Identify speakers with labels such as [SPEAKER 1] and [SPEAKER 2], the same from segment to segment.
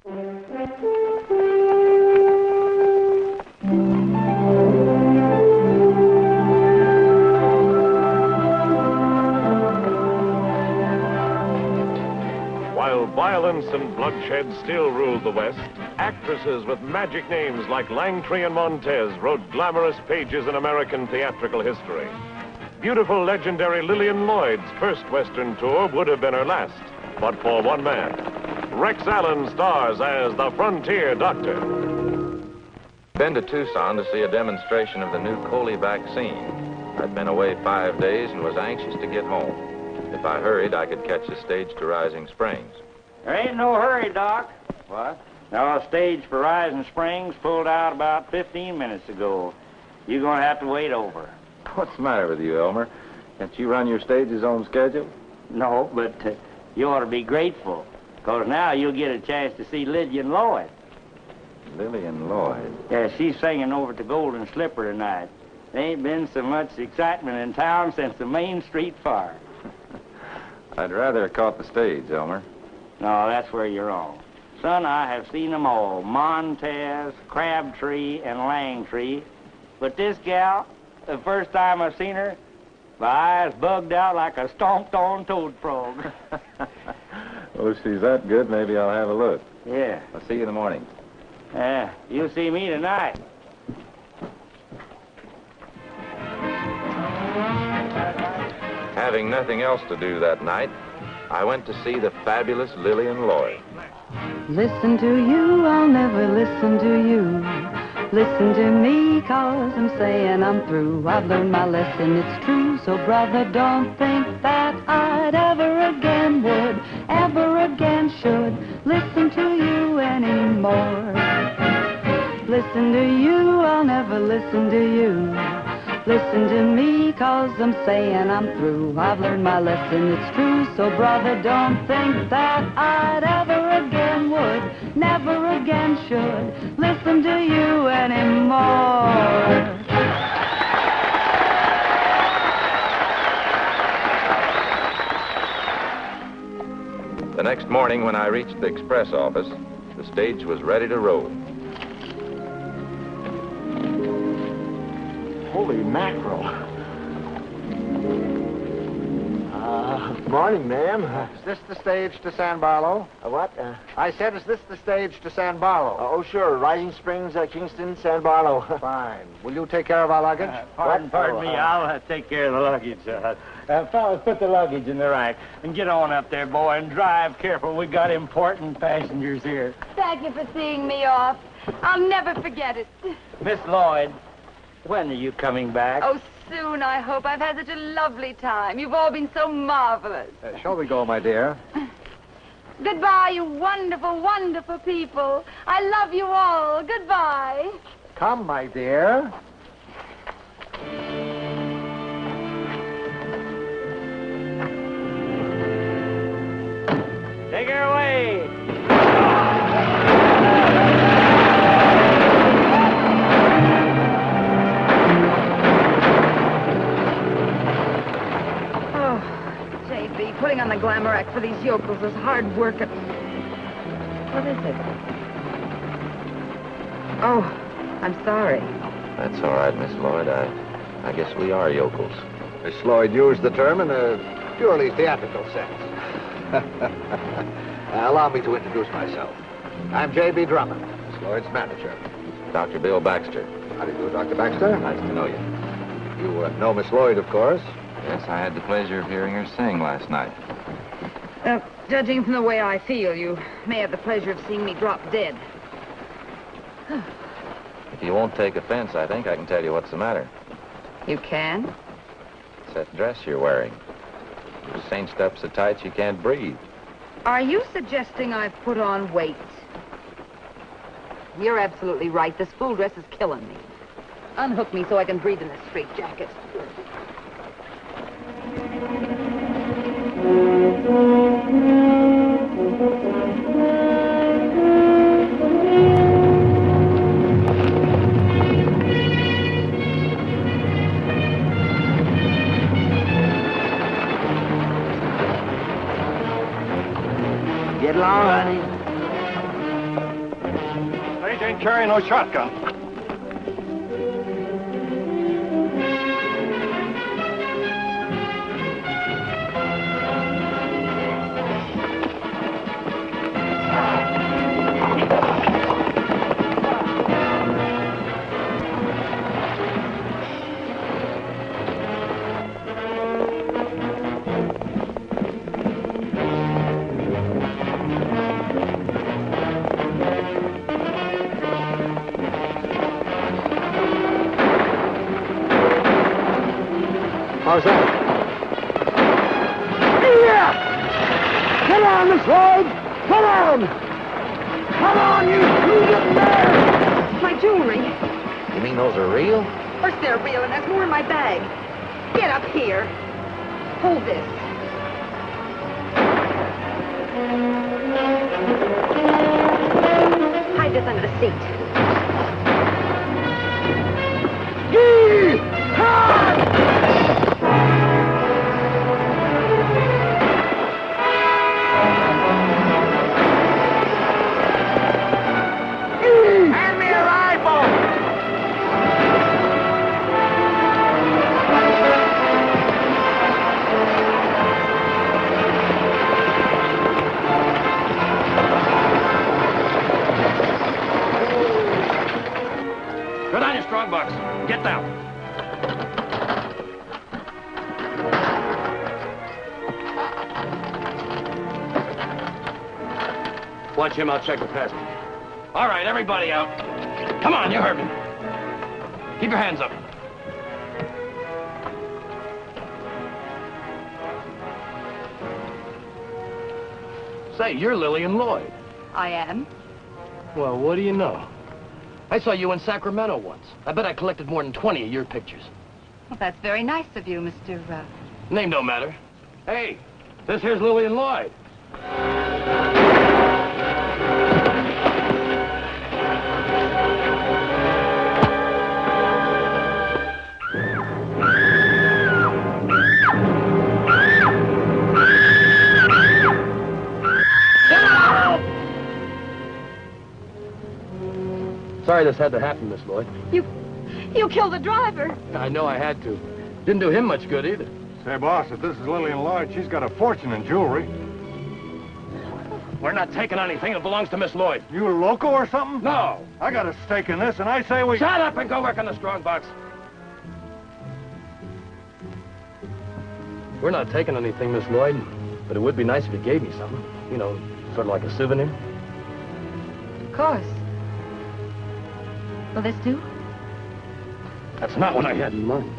[SPEAKER 1] While violence and bloodshed still ruled the West, actresses with magic names like Langtry and Montez wrote glamorous pages in American theatrical history. Beautiful, legendary Lillian Lloyd's first Western tour would have been her last, but for one man. Rex Allen stars as the Frontier Doctor.
[SPEAKER 2] Been to Tucson to see a demonstration of the new Coley vaccine. I'd been away 5 days and was anxious to get home. If I hurried, I could catch the stage to Rising Springs.
[SPEAKER 3] There ain't no hurry, Doc.
[SPEAKER 2] What?
[SPEAKER 3] No, the stage for Rising Springs pulled out about 15 minutes ago. You're gonna have to wait over.
[SPEAKER 2] What's the matter with you, Elmer? Can't you run your stage's own schedule?
[SPEAKER 3] No, but you ought to be grateful, because now you'll get a chance to see Lillian Lloyd.
[SPEAKER 2] Lillian Lloyd?
[SPEAKER 3] Yeah, she's singing over at the Golden Slipper tonight. There ain't been so much excitement in town since the Main Street fire.
[SPEAKER 2] I'd rather have caught the stage, Elmer.
[SPEAKER 3] No, that's where you're wrong. Son, I have seen them all, Montez, Crabtree, and Langtree. But this gal, the first time I've seen her, my eyes bugged out like a stomped-on toad frog.
[SPEAKER 2] Well, if she's that good, maybe I'll have a look.
[SPEAKER 3] Yeah.
[SPEAKER 2] I'll see you in the morning.
[SPEAKER 3] Yeah, you'll see me tonight.
[SPEAKER 2] Having nothing else to do that night, I went to see the fabulous Lillian Lloyd.
[SPEAKER 4] Listen to you, I'll never listen to you. Listen to me, 'cause I'm saying I'm through. I've learned my lesson, it's true. So brother, don't think that I'd ever again would, ever again should listen to you anymore. Listen to you, I'll never listen to you. Listen to me, 'cause I'm saying I'm through. I've learned my lesson, it's true. So brother, don't think that I'd ever again would, never again should listen to you anymore.
[SPEAKER 2] The next morning when I reached the express office, the stage was ready to roll.
[SPEAKER 5] Holy mackerel. Morning, ma'am.
[SPEAKER 6] Is this the stage to San Barlow?
[SPEAKER 5] What?
[SPEAKER 6] I said, is this the stage to San Barlow?
[SPEAKER 5] Oh, sure. Rising Springs, Kingston, San Barlow.
[SPEAKER 6] Fine. Will you take care of our luggage?
[SPEAKER 3] Pardon me, I'll take care of the luggage. Fellas, put the luggage in the rack and get on up there, boy, and drive careful. We got important passengers here.
[SPEAKER 7] Thank you for seeing me off. I'll never forget it.
[SPEAKER 3] Miss Lloyd, when are you coming back?
[SPEAKER 7] Oh, soon, I hope. I've had such a lovely time. You've all been so marvelous.
[SPEAKER 6] Shall we go, my dear?
[SPEAKER 7] Goodbye, you wonderful, wonderful people. I love you all. Goodbye.
[SPEAKER 6] Come, my dear.
[SPEAKER 3] Take her away.
[SPEAKER 7] Putting on the glamour act for these yokels is hard work. What is it? Oh, I'm sorry.
[SPEAKER 2] That's all right, Miss Lloyd. I guess we are yokels.
[SPEAKER 6] Miss Lloyd used the term in a purely theatrical sense. Allow me to introduce myself. I'm J.B. Drummond, Miss Lloyd's manager.
[SPEAKER 2] Dr. Bill Baxter.
[SPEAKER 6] How do you do, Dr. Baxter?
[SPEAKER 2] Nice to know you.
[SPEAKER 6] You know Miss Lloyd, of course.
[SPEAKER 2] Yes, I had the pleasure of hearing her sing last night.
[SPEAKER 7] Judging from the way I feel, you may have the pleasure of seeing me drop dead.
[SPEAKER 2] If you won't take offense, I think I can tell you what's the matter.
[SPEAKER 7] You can?
[SPEAKER 2] It's that dress you're wearing. You're cinched up so tight you can't breathe.
[SPEAKER 7] Are you suggesting I've put on weight? You're absolutely right. This full dress is killing me. Unhook me so I can breathe in this straitjacket.
[SPEAKER 3] Get along, honey.
[SPEAKER 6] ain't carrying no shotgun.
[SPEAKER 5] How's that? Yeah! Get on, Miss Lloyd! Get on! Come on, you two there!
[SPEAKER 4] My jewelry.
[SPEAKER 6] You mean those are real?
[SPEAKER 4] Of course they're real, and there's more in my bag. Get up here. Hold this. Hide this under the seat.
[SPEAKER 5] Gee! Ha!
[SPEAKER 3] Hand me a rifle!
[SPEAKER 6] Go down, you strong box. Get down. Watch him, I'll check the past. All right, everybody out. Come on, you heard me. Keep your hands up. Say, you're Lillian Lloyd.
[SPEAKER 4] I am.
[SPEAKER 6] Well, what do you know? I saw you in Sacramento once. I bet I collected more than 20 of your pictures.
[SPEAKER 4] Well, that's very nice of you, Mr.
[SPEAKER 6] Name don't matter. Hey, this here's Lillian Lloyd. Sorry this had to happen, Miss Lloyd.
[SPEAKER 7] You killed the driver.
[SPEAKER 6] I know I had to. Didn't do him much good either.
[SPEAKER 8] Say, boss, if this is Lillian Lloyd, she's got a fortune in jewelry.
[SPEAKER 6] We're not taking anything that belongs to Miss Lloyd.
[SPEAKER 8] You loco or something?
[SPEAKER 6] No.
[SPEAKER 8] I got a stake in this, and I say we...
[SPEAKER 6] Shut up and go work on the strong box. We're not taking anything, Miss Lloyd, but it would be nice if you gave me something. You know, sort of like a souvenir.
[SPEAKER 4] Of course. Will this do?
[SPEAKER 6] That's not what I had in mind.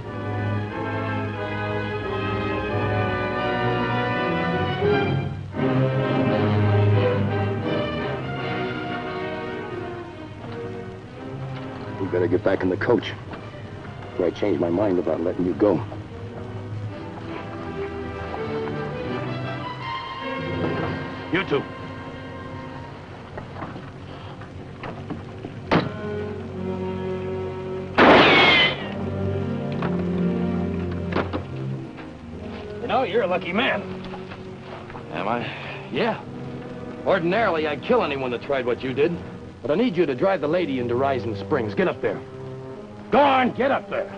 [SPEAKER 9] You better get back in the coach. Or I changed my mind about letting you go.
[SPEAKER 6] You two. You know, you're a lucky man. Am I? Yeah. Ordinarily, I'd kill anyone that tried what you did. But I need you to drive the lady into Rising Springs. Get up there. Go on, get up there.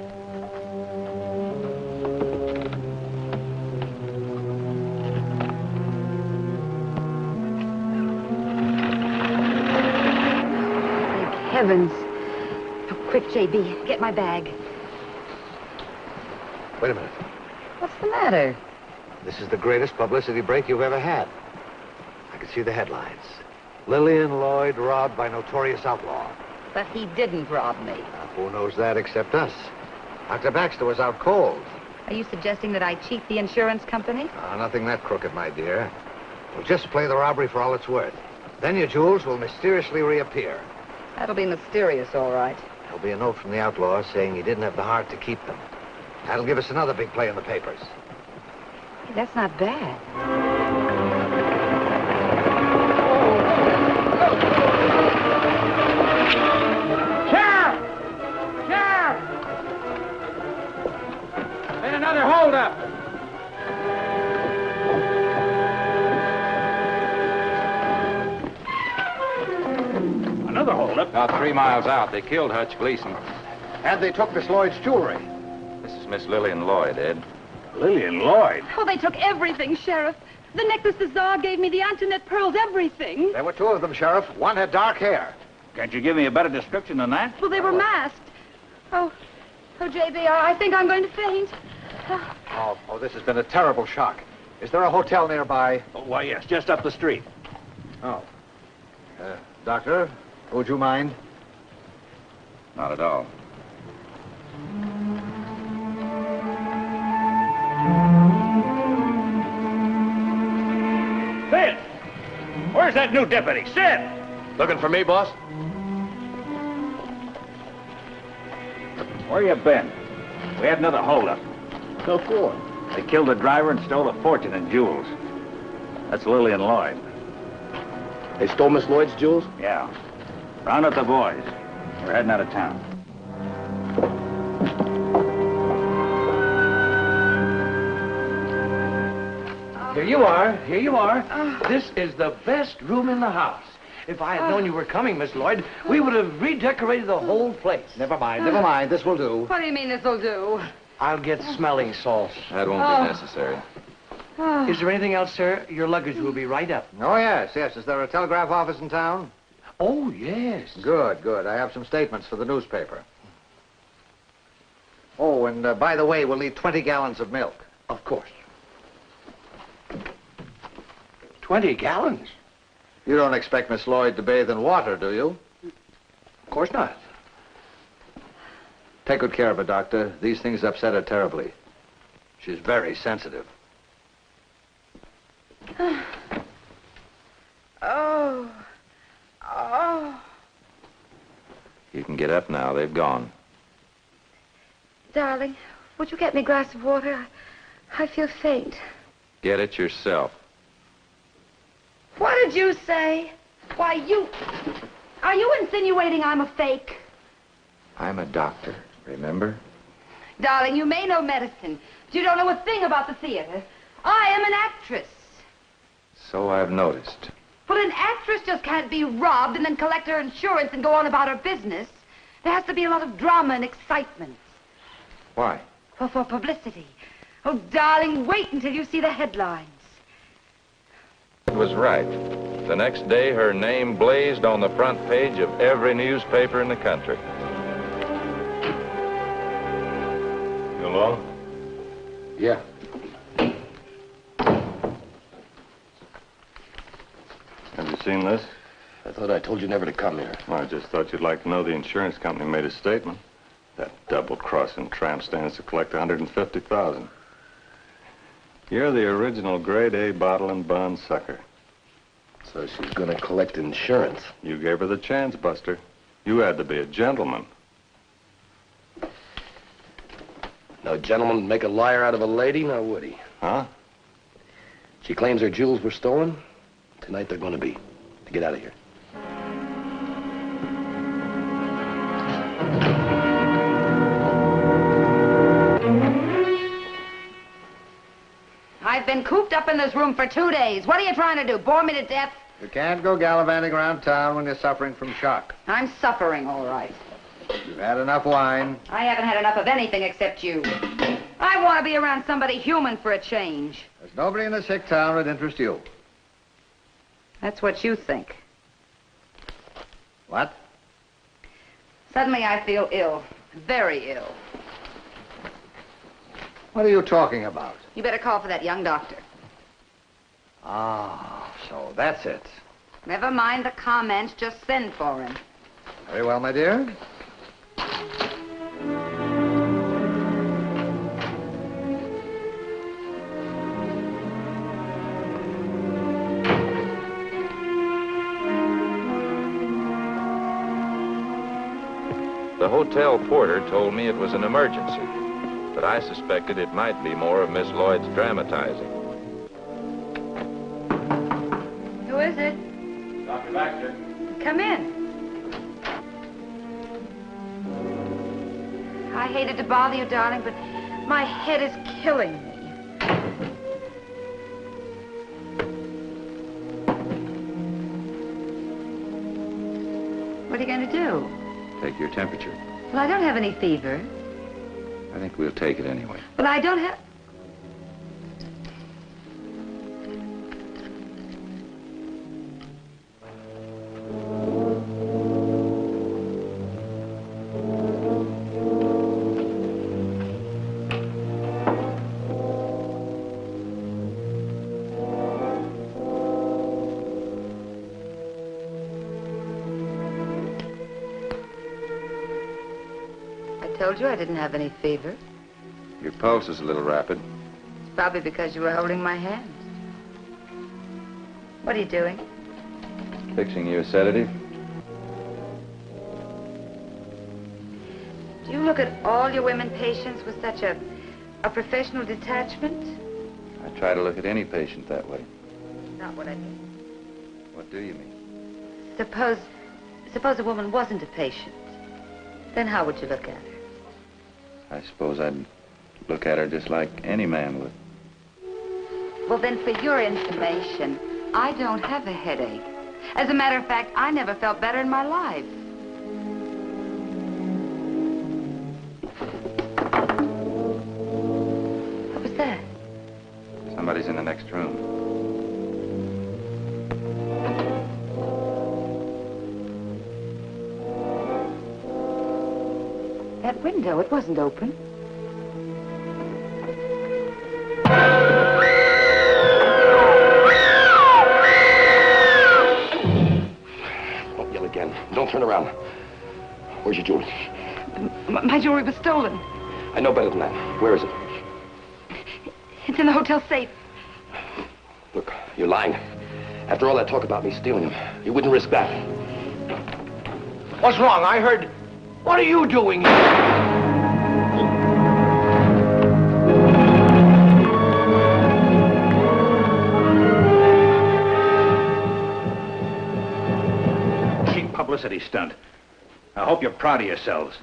[SPEAKER 4] Thank heavens. Oh, quick, JB, get my bag.
[SPEAKER 6] Wait a minute.
[SPEAKER 4] What's the matter?
[SPEAKER 6] This is the greatest publicity break you've ever had. I can see the headlines. Lillian Lloyd robbed by notorious outlaw.
[SPEAKER 4] But he didn't rob me.
[SPEAKER 6] Who knows that except us? Dr. Baxter was out cold.
[SPEAKER 4] Are you suggesting that I cheat the insurance company?
[SPEAKER 6] Nothing that crooked, my dear. We'll just play the robbery for all it's worth. Then your jewels will mysteriously reappear.
[SPEAKER 4] That'll be mysterious, all right.
[SPEAKER 6] There'll be a note from the outlaw saying he didn't have the heart to keep them. That'll give us another big play in the papers.
[SPEAKER 4] Hey, that's not bad.
[SPEAKER 6] Another holdup. Another hold.
[SPEAKER 3] holdup?
[SPEAKER 2] About 3 miles out, they killed Hutch Gleason.
[SPEAKER 9] And they took Miss Lloyd's jewelry.
[SPEAKER 2] This is Miss Lillian Lloyd, Ed.
[SPEAKER 3] Lillian Lloyd.
[SPEAKER 7] Oh, they took everything, Sheriff. The necklace the Czar gave me, the Antoinette pearls, everything.
[SPEAKER 9] There were 2 of them, Sheriff. One had dark hair.
[SPEAKER 3] Can't you give me a better description than that?
[SPEAKER 7] Well, they were masked. Oh, J.B., I think I'm going to faint.
[SPEAKER 9] Oh, this has been a terrible shock. Is there a hotel nearby?
[SPEAKER 3] Oh, why, yes, just up the street.
[SPEAKER 9] Oh. Doctor, would you mind?
[SPEAKER 2] Not at all.
[SPEAKER 3] Sid! Where's that new deputy? Sid!
[SPEAKER 6] Looking for me, boss?
[SPEAKER 3] Where you been? We had another holdup.
[SPEAKER 9] Go for.
[SPEAKER 3] They killed the driver and stole a fortune in jewels. That's Lillian Lloyd.
[SPEAKER 9] They stole Miss Lloyd's jewels?
[SPEAKER 3] Yeah. Round up the boys. We're heading out of town.
[SPEAKER 6] Here you are. Here you are. This is the best room in the house. If I had known you were coming, Miss Lloyd, we would have redecorated the whole place.
[SPEAKER 9] Never mind. This will do.
[SPEAKER 7] What do you mean this'll do?
[SPEAKER 6] I'll get smelling salts.
[SPEAKER 2] That won't be necessary.
[SPEAKER 6] Is there anything else, sir? Your luggage will be right up.
[SPEAKER 9] Oh, yes. Is there a telegraph office in town?
[SPEAKER 6] Oh, yes.
[SPEAKER 9] Good. I have some statements for the newspaper. Oh, and by the way, we'll need 20 gallons of milk.
[SPEAKER 6] Of course. 20 gallons?
[SPEAKER 9] You don't expect Miss Lloyd to bathe in water, do you?
[SPEAKER 6] Of course not.
[SPEAKER 9] Take good care of her, Doctor. These things upset her terribly. She's very sensitive.
[SPEAKER 7] Oh.
[SPEAKER 2] You can get up now. They've gone.
[SPEAKER 7] Darling, would you get me a glass of water? I feel faint.
[SPEAKER 2] Get it yourself.
[SPEAKER 7] What did you say? Why, are you insinuating I'm a fake?
[SPEAKER 2] I'm a doctor, remember?
[SPEAKER 7] Darling, you may know medicine, but you don't know a thing about the theater. I am an actress.
[SPEAKER 2] So I've noticed.
[SPEAKER 7] But an actress just can't be robbed and then collect her insurance and go on about her business. There has to be a lot of drama and excitement.
[SPEAKER 2] Why?
[SPEAKER 7] For publicity. Oh, darling, wait until you see the headlines.
[SPEAKER 2] It was right. The next day, her name blazed on the front page of every newspaper in the country.
[SPEAKER 8] You alone?
[SPEAKER 9] Yeah.
[SPEAKER 8] Have you seen this?
[SPEAKER 9] I thought I told you never to come here.
[SPEAKER 8] Well, I just thought you'd like to know the insurance company made a statement. That double-crossing tramp stands to collect $150,000. You're the original grade A bottle and bond sucker.
[SPEAKER 9] So she's gonna collect insurance.
[SPEAKER 8] You gave her the chance, Buster. You had to be a gentleman.
[SPEAKER 9] No gentleman would make a liar out of a lady, now would he?
[SPEAKER 8] Huh?
[SPEAKER 9] She claims her jewels were stolen. Tonight they're gonna be. To get out of here.
[SPEAKER 7] I've been cooped up in this room for 2 days. What are you trying to do, bore me to death?
[SPEAKER 9] You can't go gallivanting around town when you're suffering from shock.
[SPEAKER 7] I'm suffering, all right.
[SPEAKER 9] You've had enough wine.
[SPEAKER 7] I haven't had enough of anything except you. I want to be around somebody human for a change.
[SPEAKER 9] There's nobody in this hick town that interests you.
[SPEAKER 7] That's what you think.
[SPEAKER 9] What?
[SPEAKER 7] Suddenly I feel ill. Very ill.
[SPEAKER 9] What are you talking about?
[SPEAKER 7] You better call for that young doctor.
[SPEAKER 9] Ah, so that's it.
[SPEAKER 7] Never mind the comments, just send for him.
[SPEAKER 9] Very well, my dear.
[SPEAKER 2] The hotel porter told me it was an emergency, but I suspected it might be more of Miss Lloyd's dramatizing.
[SPEAKER 7] Who is it?
[SPEAKER 8] Dr. Baxter.
[SPEAKER 7] Come in. I hated to bother you, darling, but my head is killing me. What are you going to do?
[SPEAKER 2] Take your temperature.
[SPEAKER 7] Well, I don't have any fever.
[SPEAKER 2] I think we'll take it anyway.
[SPEAKER 7] But I don't have... I told you I didn't have any fever.
[SPEAKER 2] Your pulse is a little rapid.
[SPEAKER 7] It's probably because you were holding my hand. What are you doing?
[SPEAKER 2] Fixing you a sedative.
[SPEAKER 7] Do you look at all your women patients with such a professional detachment?
[SPEAKER 2] I try to look at any patient that way.
[SPEAKER 7] Not what I mean.
[SPEAKER 2] What do you mean?
[SPEAKER 7] Suppose a woman wasn't a patient. Then how would you look at her?
[SPEAKER 2] I suppose I'd look at her just like any man would.
[SPEAKER 7] Well, then, for your information, I don't have a headache. As a matter of fact, I never felt better in my life. What was that?
[SPEAKER 2] Somebody's in the next room.
[SPEAKER 7] That window, it wasn't open.
[SPEAKER 9] Don't yell again. Don't turn around. Where's your jewelry?
[SPEAKER 7] My jewelry was stolen.
[SPEAKER 9] I know better than that. Where is it?
[SPEAKER 7] It's in the hotel safe.
[SPEAKER 9] Look, you're lying. After all that talk about me stealing them, you wouldn't risk that.
[SPEAKER 6] What's wrong? I heard... What are you doing here?
[SPEAKER 10] Cheap publicity stunt. I hope you're proud of yourselves.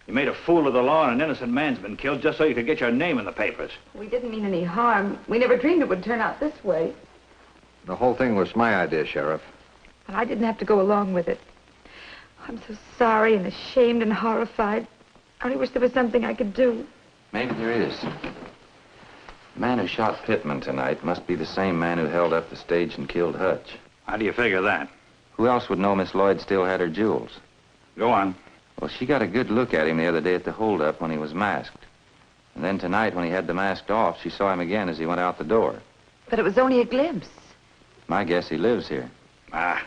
[SPEAKER 10] You made a fool of the law and an innocent man's been killed just so you could get your name in the papers.
[SPEAKER 7] We didn't mean any harm. We never dreamed it would turn out this way.
[SPEAKER 11] The whole thing was my idea, Sheriff.
[SPEAKER 7] But I didn't have to go along with it. I'm so sorry and ashamed and horrified. I only wish there was something I could do.
[SPEAKER 2] Maybe there is. The man who shot Pittman tonight must be the same man who held up the stage and killed Hutch.
[SPEAKER 10] How do you figure that?
[SPEAKER 2] Who else would know Miss Lloyd still had her jewels?
[SPEAKER 10] Go on.
[SPEAKER 2] Well, she got a good look at him the other day at the holdup when he was masked. And then tonight, when he had the mask off, she saw him again as he went out the door.
[SPEAKER 7] But it was only a glimpse.
[SPEAKER 2] My guess he lives here.
[SPEAKER 10] Ah.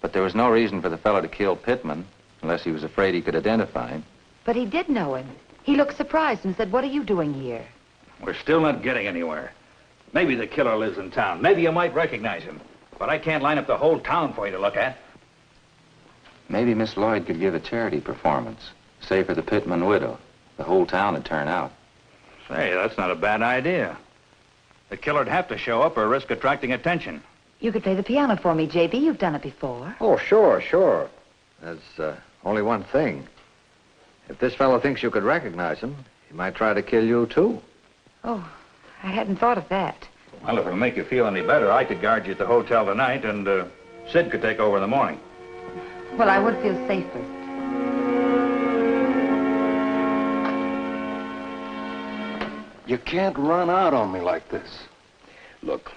[SPEAKER 2] But there was no reason for the fellow to kill Pittman, unless he was afraid he could identify him.
[SPEAKER 7] But he did know him. He looked surprised and said, "What are you doing here?"
[SPEAKER 10] We're still not getting anywhere. Maybe the killer lives in town. Maybe you might recognize him. But I can't line up the whole town for you to look at.
[SPEAKER 2] Maybe Miss Lloyd could give a charity performance, say for the Pittman widow. The whole town would turn out.
[SPEAKER 10] Say, that's not a bad idea. The killer'd have to show up or risk attracting attention.
[SPEAKER 7] You could play the piano for me, J.B. You've done it before.
[SPEAKER 11] Oh, sure, sure. There's only one thing. If this fellow thinks you could recognize him, he might try to kill you, too.
[SPEAKER 7] Oh, I hadn't thought of that.
[SPEAKER 10] Well, if it'll make you feel any better, I could guard you at the hotel tonight, and Sid could take over in the morning.
[SPEAKER 7] Well, I would feel safer.
[SPEAKER 8] You can't run out on me like this.
[SPEAKER 9] Look,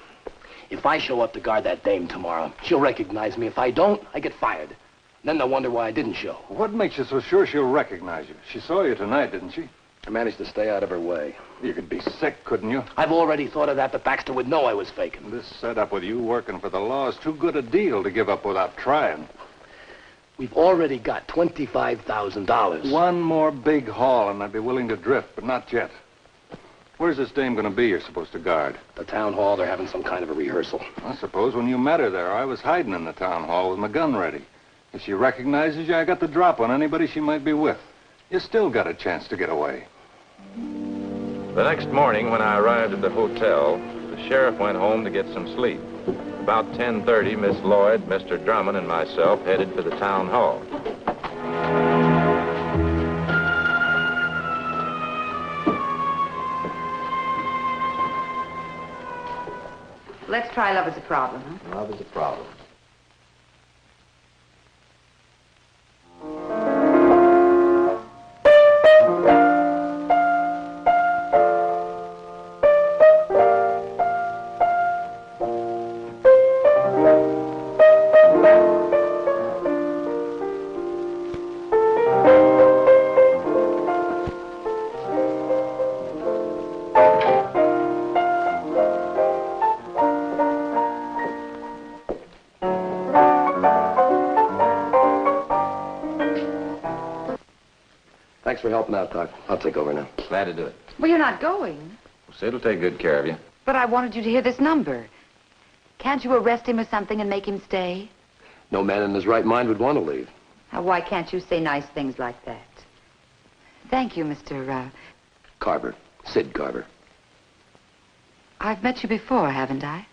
[SPEAKER 9] if I show up to guard that dame tomorrow, she'll recognize me. If I don't, I get fired. Then they'll wonder why I didn't show.
[SPEAKER 8] What makes you so sure she'll recognize you? She saw you tonight, didn't she?
[SPEAKER 9] I managed to stay out of her way.
[SPEAKER 8] You could be sick, couldn't you?
[SPEAKER 9] I've already thought of that, but Baxter would know I was faking.
[SPEAKER 8] This setup with you working for the law is too good a deal to give up without trying.
[SPEAKER 9] We've already got $25,000.
[SPEAKER 8] One more big haul, and I'd be willing to drift, but not yet. Where's this dame going to be you're supposed to guard?
[SPEAKER 9] The town hall, they're having some kind of a rehearsal.
[SPEAKER 8] I suppose when you met her there, I was hiding in the town hall with my gun ready. If she recognizes you, I got the drop on anybody she might be with. You still got a chance to get away.
[SPEAKER 2] The next morning, when I arrived at the hotel, the sheriff went home to get some sleep. About 10:30, Miss Lloyd, Mr. Drummond, and myself headed for the town hall.
[SPEAKER 7] Let's try Love is a Problem, huh?
[SPEAKER 11] Love is a problem.
[SPEAKER 9] Thanks for helping out, Doc. I'll take over now.
[SPEAKER 2] Glad to do it.
[SPEAKER 7] Well, you're not going.
[SPEAKER 2] Sid'll take good care of you.
[SPEAKER 7] But I wanted you to hear this number. Can't you arrest him or something and make him stay?
[SPEAKER 9] No man in his right mind would want to leave.
[SPEAKER 7] Now, why can't you say nice things like that? Thank you, Mr.
[SPEAKER 9] Carver. Sid Carver.
[SPEAKER 7] I've met you before, haven't I?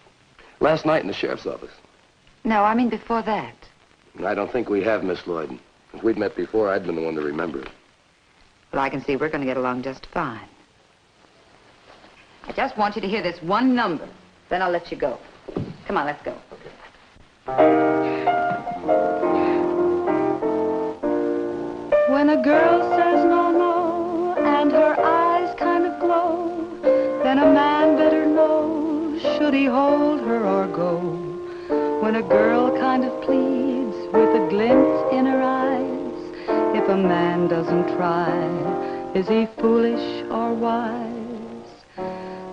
[SPEAKER 9] Last night in the sheriff's office.
[SPEAKER 7] No, I mean before that.
[SPEAKER 9] I don't think we have, Miss Lloyd. If we'd met before, I'd been the one to remember it.
[SPEAKER 7] Well, I can see we're going to get along just fine. I just want you to hear this one number. Then I'll let you go. Come on, let's go.
[SPEAKER 4] When a girl says no, no, and her eyes kind of glow, then a man better know, should he hold her or go. When a girl kind of pleads with a glint in her eyes, if a man doesn't try, is he foolish or wise?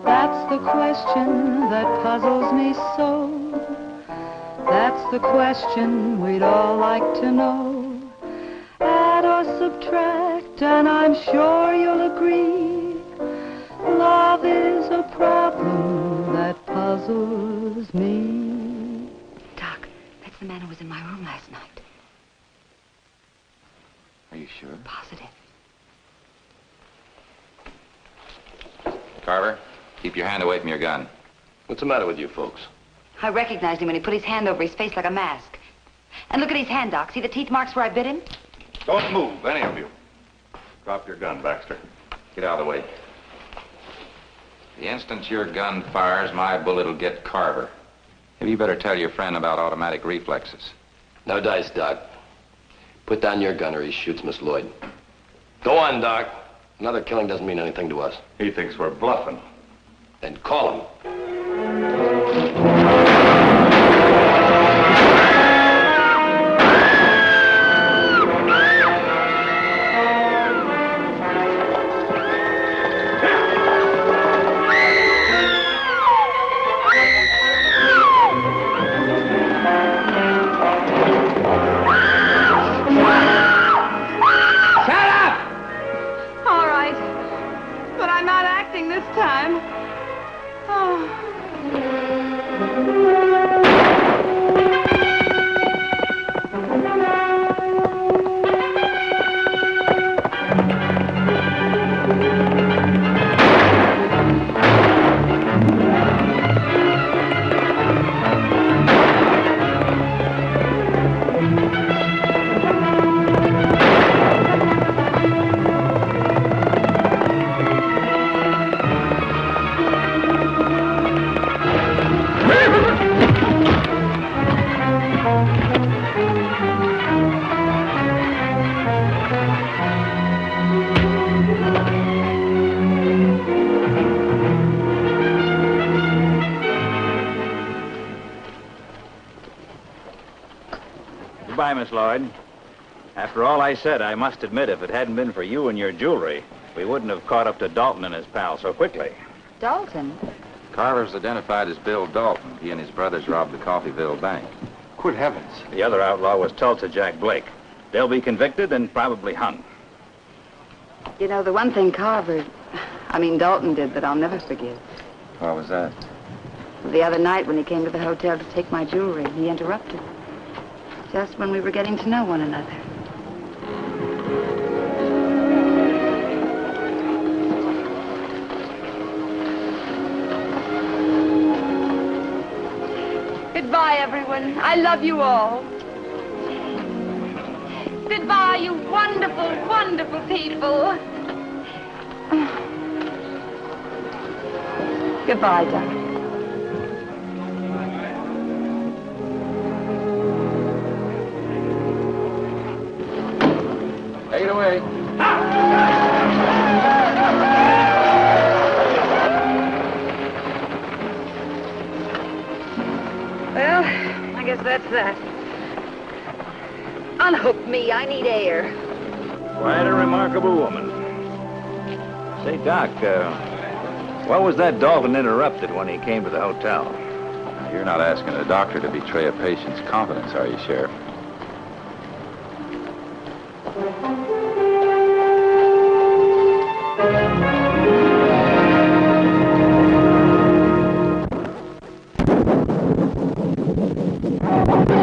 [SPEAKER 4] That's the question that puzzles me so. That's the question we'd all like to know. Add or subtract, and I'm sure you'll agree, love is a problem that puzzles me.
[SPEAKER 7] Doc, that's the man who was in my room last night.
[SPEAKER 2] Are you sure?
[SPEAKER 7] Positive.
[SPEAKER 2] Carver, keep your hand away from your gun.
[SPEAKER 9] What's the matter with you folks?
[SPEAKER 7] I recognized him when he put his hand over his face like a mask. And look at his hand, Doc. See the teeth marks where I bit him?
[SPEAKER 8] Don't move, any of you. Drop your gun, Baxter.
[SPEAKER 2] Get out of the way. The instant your gun fires, my bullet'll get Carver. Maybe you better tell your friend about automatic reflexes.
[SPEAKER 9] No dice, Doc. Put down your gun or he shoots Miss Lloyd. Go on, Doc. Another killing doesn't mean anything to us.
[SPEAKER 8] He thinks we're bluffing.
[SPEAKER 9] Then call him.
[SPEAKER 4] All right, but I'm not acting this time. Oh.
[SPEAKER 10] Goodbye, Miss Lloyd. After all I said, I must admit if it hadn't been for you and your jewelry, we wouldn't have caught up to Dalton and his pal so quickly.
[SPEAKER 7] Dalton?
[SPEAKER 2] Carver's identified as Bill Dalton. He and his brothers robbed the Coffeyville Bank.
[SPEAKER 8] Good heavens.
[SPEAKER 10] The other outlaw was Tulsa Jack Blake. They'll be convicted and probably hung.
[SPEAKER 7] You know, the one thing Dalton did that I'll never forgive.
[SPEAKER 2] What was that?
[SPEAKER 7] The other night when he came to the hotel to take my jewelry, he interrupted. Just when we were getting to know one another. Goodbye, everyone. I love you all. Goodbye, you wonderful, wonderful people. Goodbye, darling.
[SPEAKER 2] Take it away.
[SPEAKER 7] Well, I guess that's that. Unhook me. I need air.
[SPEAKER 10] Quite a remarkable woman. Say, Doc, what was that Dalton interrupted when he came to the hotel?
[SPEAKER 2] Now, you're not asking a doctor to betray a patient's confidence, are you, Sheriff?
[SPEAKER 5] Thank you.